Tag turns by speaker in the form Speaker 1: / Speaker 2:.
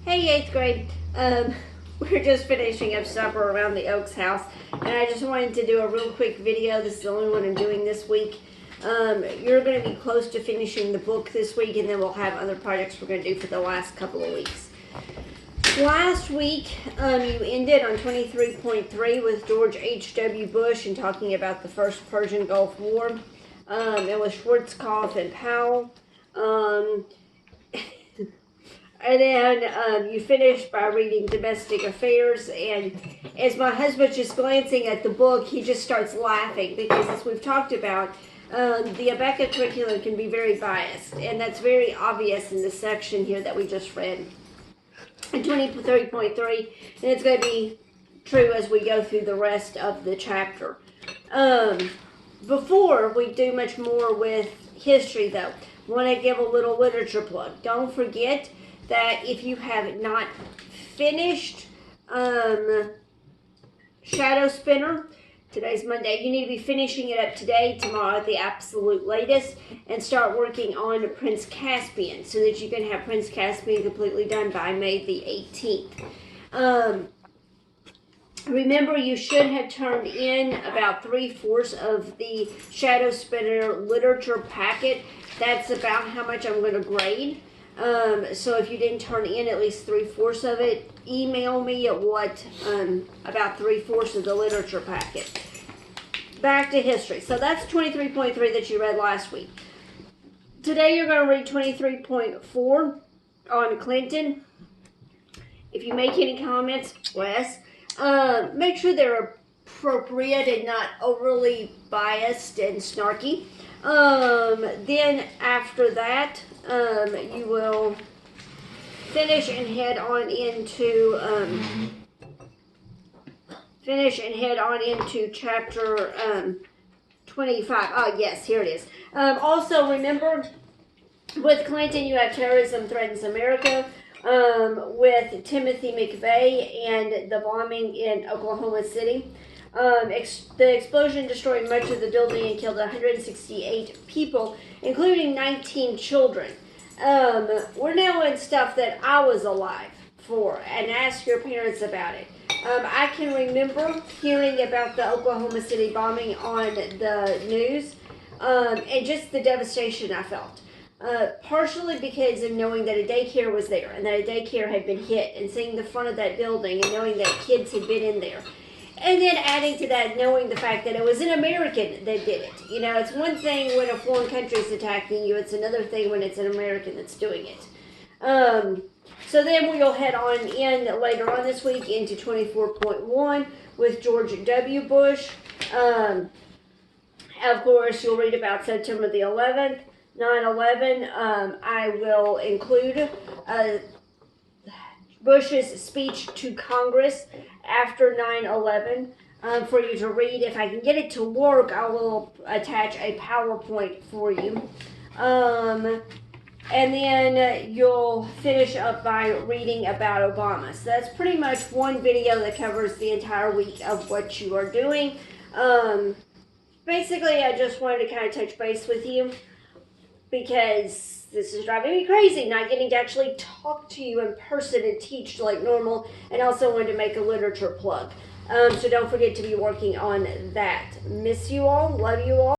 Speaker 1: Hey, 8th grade. We're just finishing up supper around the Oaks house, and I just wanted to do a real quick video. This is the only one I'm doing this week. You're going to be close to finishing the book this week, and then we'll have other projects we're going to do for the last couple of weeks. Last week, you ended on 23.3 with George H.W. Bush and talking about the first Persian Gulf War. It was Schwarzkopf and Powell. And then you finished by reading Domestic Affairs, and as my husband's just glancing at the book, he just starts laughing because, as we've talked about, the Abeka curriculum can be very biased, and that's very obvious in this section here that we just read. In 23.3, and it's going to be true as we go through the rest of the chapter. Before we do much more with history, though, I want to give a little literature plug. Don't forget that if you have not finished Shadow Spinner, today's Monday, you need to be finishing it up today, tomorrow at the absolute latest, and start working on Prince Caspian so that you can have Prince Caspian completely done by May the 18th. Remember, you should have turned in about 3/4 of the Shadow Spinner literature packet. That's about how much I'm going to grade. So if you didn't turn in at least 3/4 of it, email me at about 3/4 of the literature packet. Back to history. So that's 23.3 that you read last week. Today you're going to read 23.4 on Clinton. If you make any comments, Wes, make sure they're appropriate and not overly biased and snarky. Then after that, you will finish and head on into chapter 25. Oh, yes, here it is. Also, remember, with Clinton, you have Terrorism Threatens America, with Timothy McVeigh and the bombing in Oklahoma City. The explosion destroyed much of the building and killed 168 people, including 19 children. We're now in stuff that I was alive for, and ask your parents about it. I can remember hearing about the Oklahoma City bombing on the news, and just the devastation I felt. Partially because of knowing that a daycare was there, and that a daycare had been hit, and seeing the front of that building, and knowing that kids had been in there. And then adding to that, knowing the fact that it was an American that did it. You know, it's one thing when a foreign country is attacking you. It's another thing when it's an American that's doing it. So then we'll head on in later on this week into 24.1 with George W. Bush. Of course, you'll read about September the 11th, 9/11. I will include Bush's speech to Congress after 9/11 for you to read. If I can get it to work, I will attach a PowerPoint for you. And then you'll finish up by reading about Obama. So that's pretty much one video that covers the entire week of what you are doing. Basically, I just wanted to kind of touch base with you because this is driving me crazy, not getting to actually talk to you in person and teach like normal, and also wanted to make a literature plug. So don't forget to be working on that. Miss you all, love you all.